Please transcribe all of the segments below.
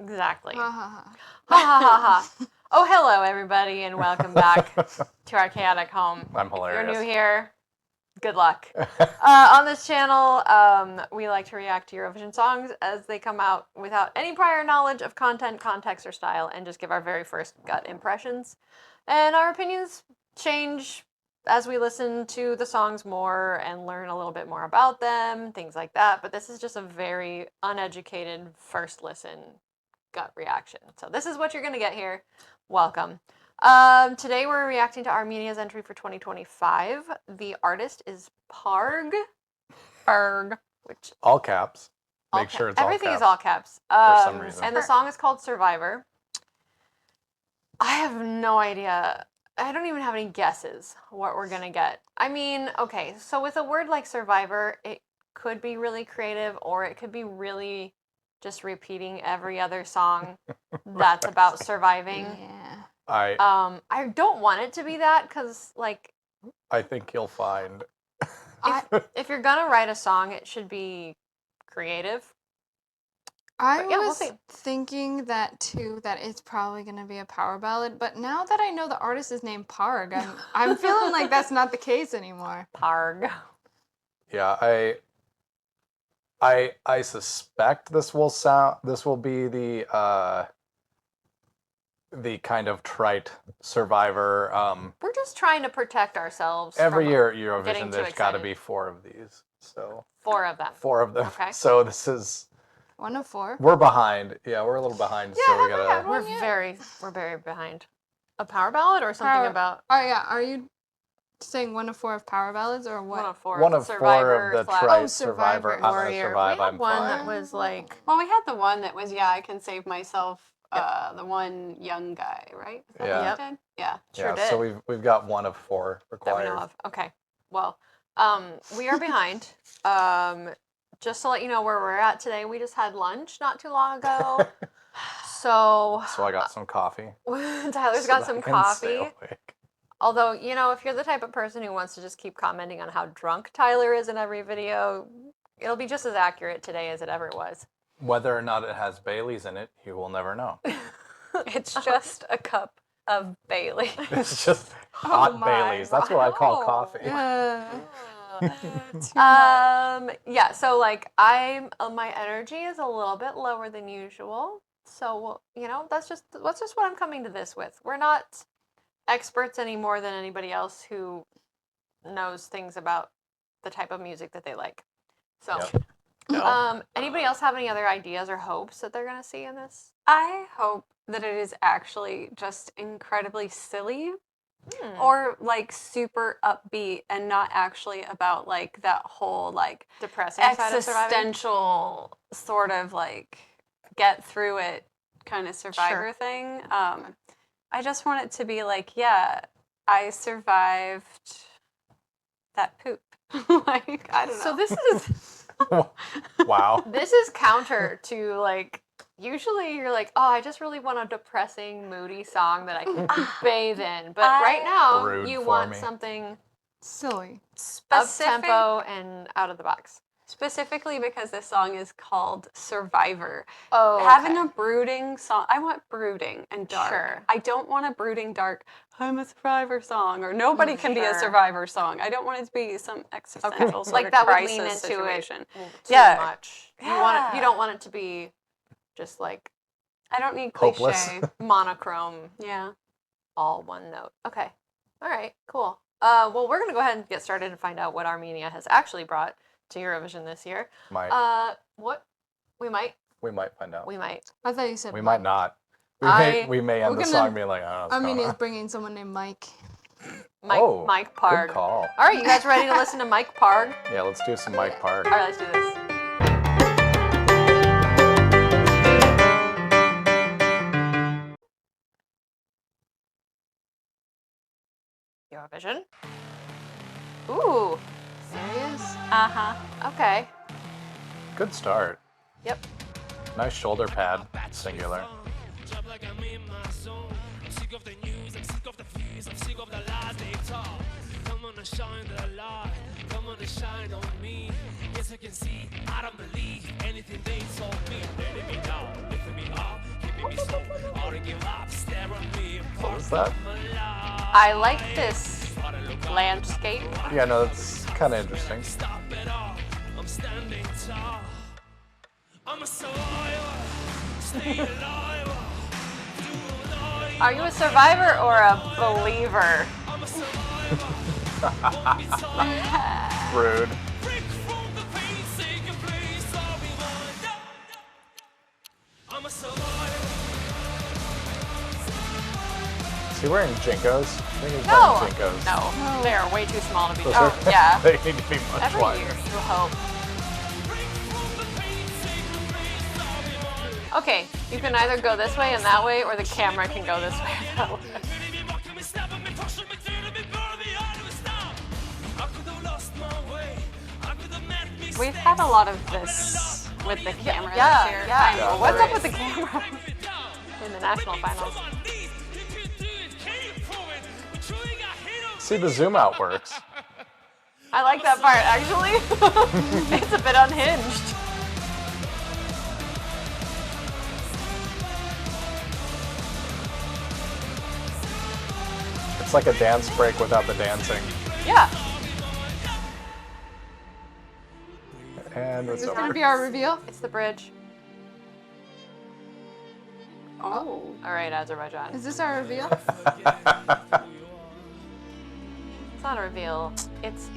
Exactly. Ha ha ha. Ha ha ha ha. Oh, hello, everybody, and welcome back to our chaotic home. I'm hilarious. If you're new here, good luck. On this channel, we like to react to Eurovision songs as they come out without any prior knowledge of content, context, or style, and just give our very first gut impressions. And our opinions change as we listen to the songs more and learn a little bit more about them, things like that. But this is just a very uneducated first listen gut reaction. So this is what you're going to get here. Welcome. Today we're reacting to Armenia's entry for 2025. The artist is PARG. PARG. Which all caps. Make sure it's everything all caps. is all caps. For some reason. And the song is called Survivor. I have no idea. I don't even have any guesses what we're going to get. I mean, okay, so with a word like survivor, it could be really creative or it could be really just repeating every other song that's about surviving. Yeah. I don't want it to be that because, like, I think you'll find if you're going to write a song, it should be creative. I yeah, we'll was see. thinking that too, that it's probably gonna be a power ballad. But now that I know the artist is named Parg, I'm feeling like that's not the case anymore. Parg. Yeah, I suspect this will be the kind of trite survivor. We're just trying to protect ourselves. Every year at getting Eurovision, too there's got to excited. be 4 of these. So 4 of them. 4 of them. Okay. So this is 1 of 4. we're behind. Yeah, we're a little behind. Yeah, so we haven't gotta. had one. We're very behind. A power ballad or something about Oh yeah, are you saying 1 of 4 of power ballads or what? 1 of 4? One of 4 of the trite Oh, Survivor. Survivor. I'm Warrior. gonna survive. We had I'm one fine. that was like, Well, we had the one that was, I can save myself, the one young guy, right? Is that Yeah. what you did? Yeah. sure Yeah, did. so we've got 1 of 4 that we required. know of. Okay. Well, we are behind. Just to let you know where we're at today, we just had lunch not too long ago. So I got some coffee. Tyler's so got that some I can stay coffee. awake. Although, you know, if you're the type of person who wants to just keep commenting on how drunk Tyler is in every video, it'll be just as accurate today as it ever was. Whether or not it has Baileys in it, you will never know. It's just a cup of Bailey. It's just hot my. Baileys. That's what I call Wow. coffee. Yeah, so like my energy is a little bit lower than usual. So, you know, that's just what I'm coming to this with. We're not experts any more than anybody else who knows things about the type of music that they like. So, Yep. Anybody else have any other ideas or hopes that they're going to see in this? I hope that it is actually just incredibly silly Hmm. or like super upbeat and not actually about like that whole like Depressing side of surviving? existential sort of like get through it kind of survivor Sure. thing. I just want it to be like, yeah, I survived that poop. Like, I don't know. So this is Wow. this is counter to like usually you're like, oh, I just really want a depressing, moody song that I can bathe in. But right now Rude you for want me. something Silly. up tempo and out of the box. Specifically because this song is called Survivor. Oh, Having a brooding song, I want brooding and dark. Sure. I don't want a brooding dark, I'm a survivor song, or nobody can be a Sure. survivor song. I don't want it to be some existential sort like of that would crisis lean into situation. it too Yeah. much. You want it, you Yeah. don't want it to be just like I don't need Hopeless. cliche. monochrome, Yeah. all one note. Okay. All right, cool. Well, we're going to go ahead and get started and find out what Armenia has actually brought to Eurovision this year. What? We might. We might find out. We might. I thought you said We Mike. might not. I- We may end we're the gonna- song being like, I don't know what's going Armenia's on. bringing someone named Mike. Mike Parg. Good call. All right, you guys ready to listen to Mike Parg? Yeah, let's do some Mike Parg. All right, let's do this. Eurovision. Ooh, Serious? Uh-huh. okay. Good start. Yep. Nice shoulder pad, singular. Come on and shine the light, come on and shine on me. Yes, I can see, I don't believe anything they told me. Let me down, lift me up, What was that? I like this landscape. Yeah, no, that's kind of interesting. I'm standing tall. I'm a survivor. Stay alive. Are you a survivor or a believer? I'm a survivor. Rude. Break from the pain, take a place. I'll be mine. I'm a survivor. Is he wearing Jinkos? I think he's No. wearing Jinkos. No. They are way too small to be. Those Oh, are- yeah. they need to be much Every wider. year, you hope. Okay, you can either go this way and that way, or the camera can go this way and that way. We've had a lot of this with the camera Yeah, this year. yeah. Yeah, What's there up with the camera in the national finals? See, the zoom out works. I like that part, actually. It's a bit unhinged. It's like a dance break without the dancing. Yeah. And it's Is this gonna over. be our reveal? It's the bridge. Oh. All right, Azerbaijan. Is this our reveal? It's not a reveal. It's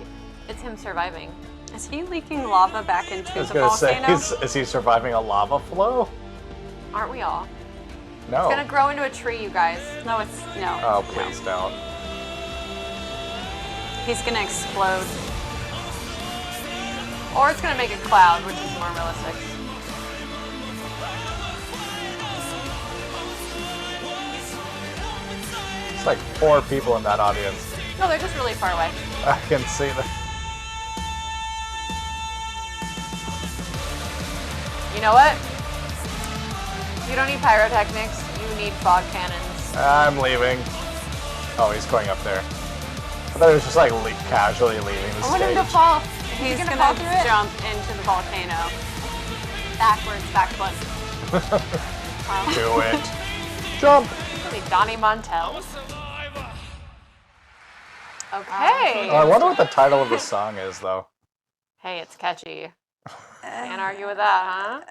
him surviving. Is he leaking lava back I into was the gonna say, volcano? is he surviving a lava flow? Aren't we all? No. It's gonna grow into a tree, you guys. No, it's no. Oh, please don't. He's gonna explode. Or it's gonna make a cloud, which is more realistic. It's like 4 people in that audience. No, they're just really far away. I can see that. You know what? You don't need pyrotechnics. You need fog cannons. I'm leaving. Oh, he's going up there. I thought he was just like casually leaving the I want him to stage. fall. He's gonna gonna, fall through it? jump into the volcano. Backwards, backflip. Do it. Jump. Really, Donnie Montel. Okay. Oh, I wonder what the title of the song is, though. Hey, it's catchy. Can't argue with that,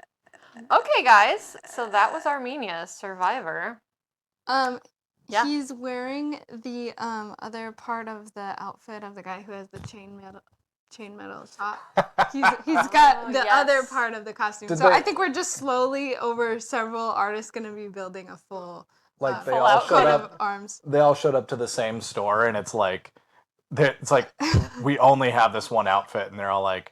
huh? Okay, guys. So that was Armenia, Survivor. Yeah. He's wearing the other part of the outfit of the guy who has the chain metal top. He's got the yes. other part of the costume. Did So they- I think we're just slowly over several artists gonna be building a full Like they full all outfit showed coat up. of arms. They all showed up to the same store, and it's like we only have this one outfit, and they're all like,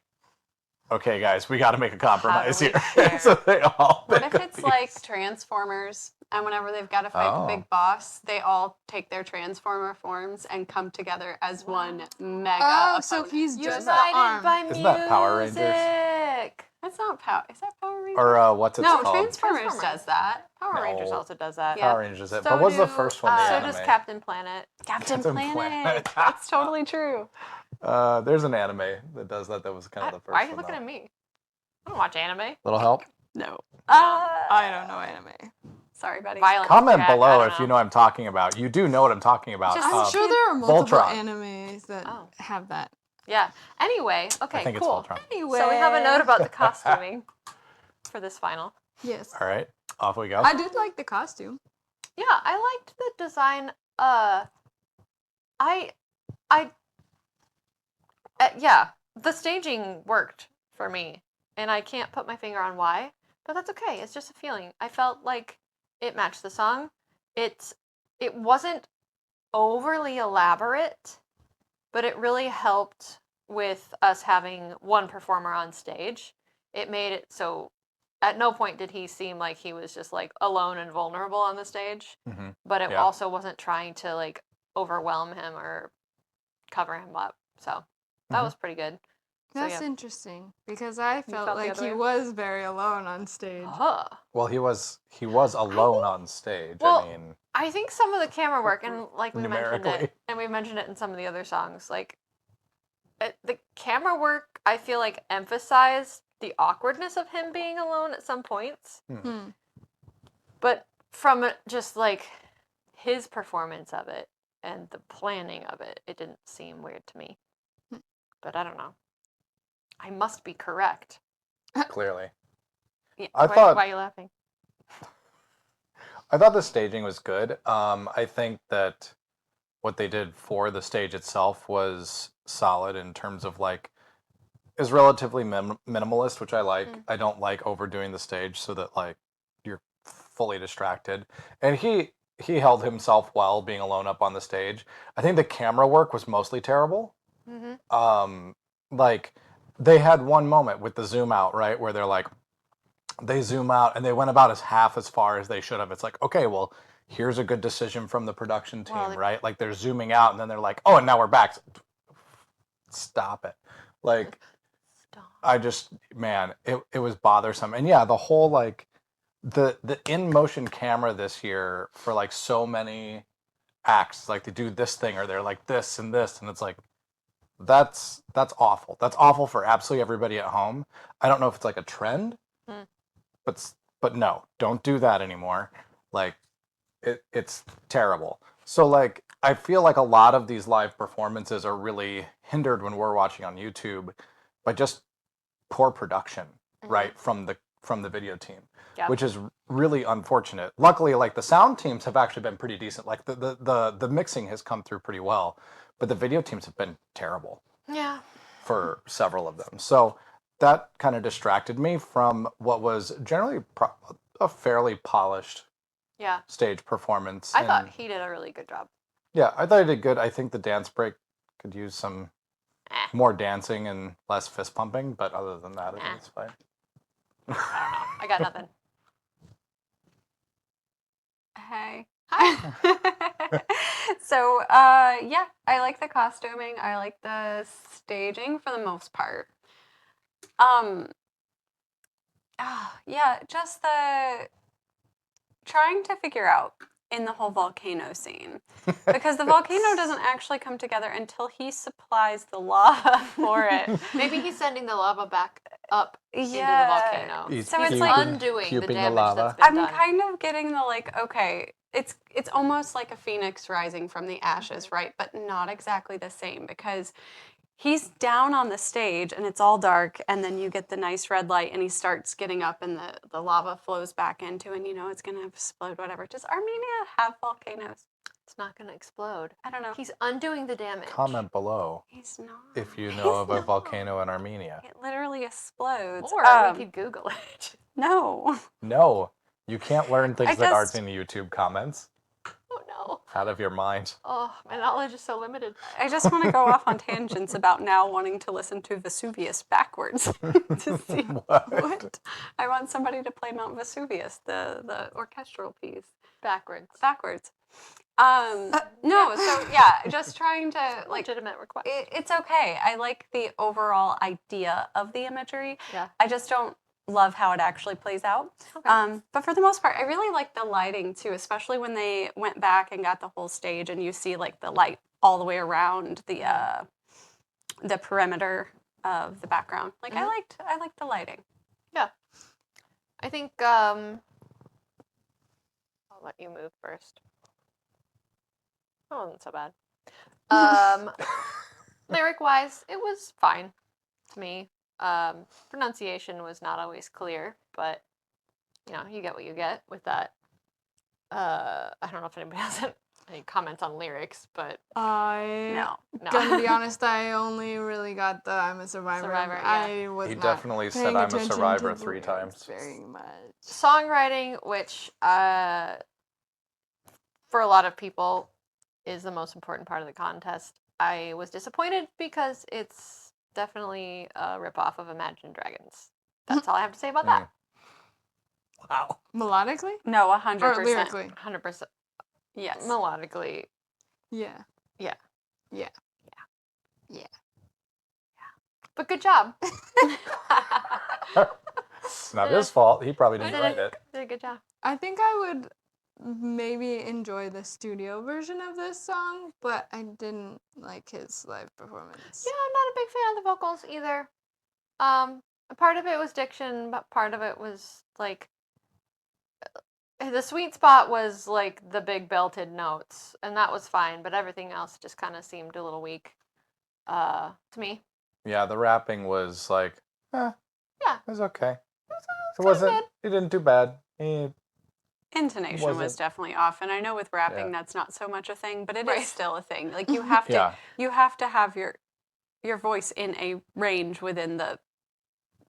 "Okay, guys, we got to make a compromise we here." share? So they all. What pick if up it's these. like Transformers, and whenever they've got to fight Oh. the big boss, they all take their Transformer forms and come together as one mega Oh, so opponent. he's just the United arm. by music. Isn't that Power Rangers? That's not Power. Is that Power Rangers? Or what's it no, called? Transformers Transformers. does that. Power No. Rangers also does that. Yeah. Power Rangers. It. So But what's the do, first one? The So anime. does Captain Planet. Captain Captain Planet. Planet. That's totally true. There's an anime that does that. That was kind of the first. Why are you one, looking though. at me? I don't watch anime. Little help. No. I don't know anime. Sorry, buddy. Violent. Comment Jack, I below don't if you know what I'm talking about. You do know what I'm talking about. Just- I'm sure there are multiple Voltron. animes that Oh. have that. Yeah. Anyway, okay, I think cool. it's Voltron. Anyway. So we have a note about the costuming for this final. Yes. All right, off we go. I did like the costume. Yeah, I liked the design. Yeah, the staging worked for me, and I can't put my finger on why, but that's okay. It's just a feeling. I felt like it matched the song. It wasn't overly elaborate, but it really helped with us having one performer on stage. It made it so at no point did he seem like he was just like alone and vulnerable on the stage, Mhm. but it Yeah. also wasn't trying to like overwhelm him or cover him up. So that Mhm. was pretty good. So, That's yeah. interesting because I felt felt the like other he way? was very alone on stage. Huh. Well, he was alone on stage. well, I mean, I think some of the camera work, and like we mentioned Numerically. it, and we mentioned it in some of the other songs, like the camera work, I feel like emphasized the awkwardness of him being alone at some points. Hmm. But from just like his performance of it and the planning of it, it didn't seem weird to me. But I don't know. I must be correct. Clearly. Yeah, I why, thought- Why are you laughing? I thought the staging was good. I think that what they did for the stage itself was solid in terms of like is relatively minimalist, which I like. I don't like overdoing the stage so that like you're fully distracted. And he held himself well being alone up on the stage. I think the camera work was mostly terrible. Like they had one moment with the zoom out, right, where they're like they zoom out and they went about half as far as they should have. It's like, okay, well, here's a good decision from the production team, Well, right? Like they're zooming out and then they're like, oh, and now we're back. Stop it. Like I just, man, it was bothersome. And yeah, the whole like the in motion camera this year for like so many acts, like they do this thing or they're like this and this, and it's like that's awful. That's awful for absolutely everybody at home. I don't know if it's like a trend, but no, don't do that anymore. Like it's terrible. So like I feel like a lot of these live performances are really hindered when we're watching on YouTube by just poor production, right, from the video team, which is really unfortunate. Luckily, like the sound teams have actually been pretty decent. Like the mixing has come through pretty well, but the video teams have been terrible. Yeah. For several of them. So that kind of distracted me from what was generally a fairly polished Yeah. stage performance. I thought he did a really good job. Yeah, I thought he did good. I think the dance break could use some Eh. more dancing and less fist pumping, but other than that, I think Eh. it's fine. I don't know. I got nothing. Hey. Hi. So, yeah, I like the costuming. I like the staging for the most part. Yeah, just the trying to figure out in the whole volcano scene because the volcano doesn't actually come together until he supplies the lava for it. Maybe he's sending the lava back up into the Yeah. volcano. He's So it's He's like- undoing the cubing the damage lava. that's been I'm done. kind of getting the like, okay, it's almost like a phoenix rising from the ashes, right? But not exactly the same because he's down on the stage and it's all dark and then you get the nice red light and he starts getting up and the lava flows back into and you know it's gonna explode, whatever. Does Armenia have volcanoes? It's not going to explode. I don't know. He's undoing the damage. Comment below He's not. if you know of a volcano in Armenia. It literally explodes. Or we could Google it. No. No, you can't learn things I that aren't just- in YouTube comments. Oh no. Out of your mind. Oh, my knowledge is so limited. I just want to go off on tangents about now wanting to listen to Vesuvius backwards to see what. I want somebody to play Mount Vesuvius, the orchestral piece, backwards. No, so yeah, just trying to like. Legitimate request. It's okay. I like the overall idea of the imagery. Yeah. I just don't love how it actually plays out. Okay. But for the most part, I really like the lighting too, especially when they went back and got the whole stage and you see like the light all the way around the perimeter of the background. Like I liked the lighting. Yeah. I think I'll let you move first. Oh, wasn't so bad. Lyric wise, it was fine to me. Pronunciation was not always clear, but you know, you get what you get with that. I don't know if anybody has any comments on lyrics, but I no. gonna be honest, I only really got the "I'm a survivor." Survivor, yeah. I was He not definitely said paying "I'm a attention survivor" to the 3 lyrics times. very much. Songwriting, which for a lot of people is the most important part of the contest. I was disappointed because it's definitely a ripoff of Imagine Dragons. That's all I have to say about that. Wow. Melodically No, or 100%. lyrically? 100%. Yes. Melodically, Yeah. yeah. Yeah. But good job. It's not his fault. He probably didn't Did write it. Did a good job. I think I would maybe enjoy the studio version of this song, but I didn't like his live performance. Yeah, I'm not a big fan of the vocals either. Part of it was diction, but part of it was like the sweet spot was like the big belted notes, and that was fine, but everything else just kind of seemed a little weak to me. Yeah, the rapping was like, Yeah. it was okay. It It was wasn't. kinda It didn't do bad. It Intonation was wasn't- definitely off, and I know with rapping Yeah. that's not so much a thing, but it is Right. still a thing. Like you have to Yeah. you have to have your voice in a range within the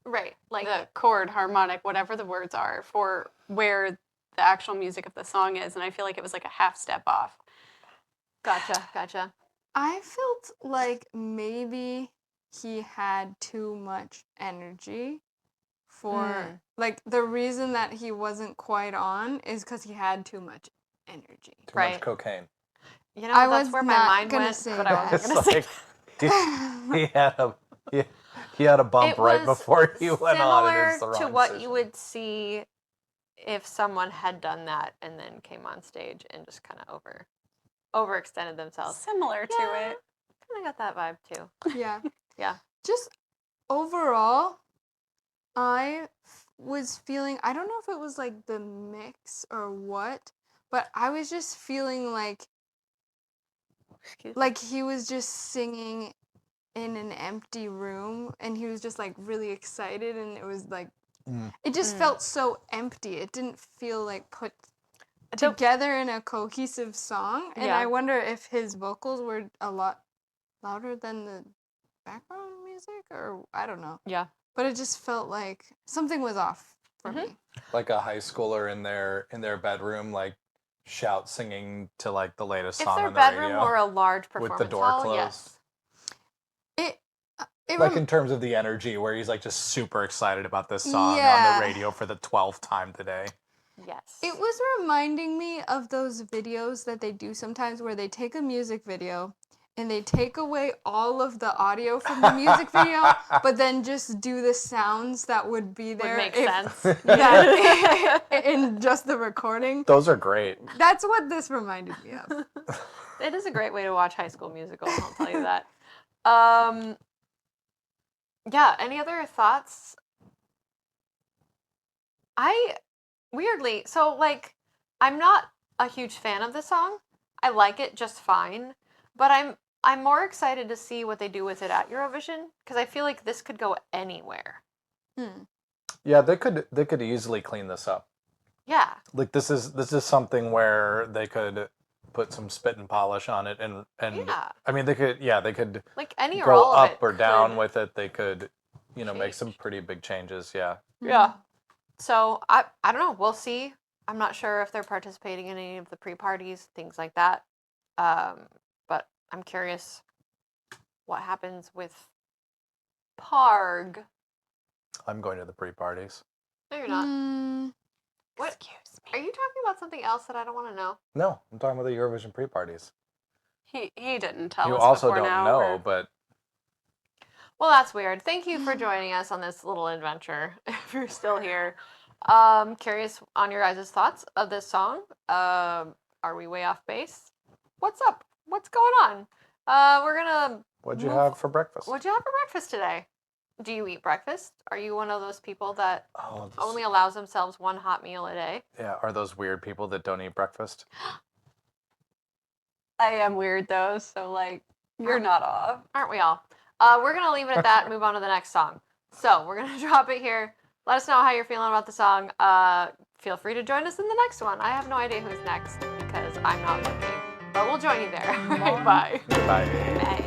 right. Like chord, harmonic, whatever the words are for where the actual music of the song is, and I feel like it was like a half step off. gotcha. I felt like maybe he had too much energy for like the reason that he wasn't quite on is because he had too much energy. Too Right. much cocaine. You know, I that's was where my not mind gonna went, say but I It's wasn't gonna say. like he had a bump It right was before he went on. And Similar it's the to wrong what decision. you would see if someone had done that and then came on stage and just kind of overextended themselves. Similar to Yeah. it. Kind of got that vibe too. Yeah. Yeah. Just overall, I was feeling, I don't know if it was like the mix or what, but I was just feeling like Excuse me. like he was just singing in an empty room and he was just like really excited and it was like it just felt so empty. It didn't feel like put together in a cohesive song, and Yeah. I wonder if his vocals were a lot louder than the background music, or I don't know. Yeah. But it just felt like something was off for me. Like a high schooler in their bedroom, like shout singing to like the latest If song their on the bedroom radio. or a large with performance the door hall, closed. yes. It Like rem- in terms of the energy, where he's like just super excited about this song on Yeah. the radio for the 12th time today. Yes. It was reminding me of those videos that they do sometimes where they take a music video and they take away all of the audio from the music video, but then just do the sounds that would be would there make if- sense. that- in just the recording. Those are great. That's what this reminded me of. It is a great way to watch High School Musical, I'll tell you that. Yeah, any other thoughts? Weirdly, so like, I'm not a huge fan of the song. I like it just fine, but I'm more excited to see what they do with it at Eurovision because I feel like this could go anywhere. Yeah, they could easily clean this up. Yeah, Like this is something where they could put some spit and polish on it, and Yeah. I mean they could like any or go all of up it or down could- with it. They could make some change. pretty big changes. Yeah. Yeah. So I don't know. We'll see. I'm not sure if they're participating in any of the pre-parties, things like that. But I'm curious what happens with PARG. I'm going to the pre-parties. No, you're not. Mm, What? Excuse Are me. you talking about something else that I don't want to know? No, I'm talking about the Eurovision pre-parties. He didn't tell You us also before don't now, know, or- but Well, that's weird. Thank you for joining us on this little adventure. If you're still here, curious on your guys' thoughts of this song. Are we way off base? What's up? What's going on? We're gonna. what'd you move- have for breakfast? What'd you have for breakfast today? Do you eat breakfast? Are you one of those people that Oh, this- only allows themselves one hot meal a day? yeah, are those weird people that don't eat breakfast? I am weird though, so like you're not off. Aren't we all? We're gonna leave it at that and move on to the next song. So we're gonna drop it here. Let us know how you're feeling about the song. Feel free to join us in the next one. I have no idea who's next because I'm not looking, but we'll join you there. All right, bye. Goodbye. Bye.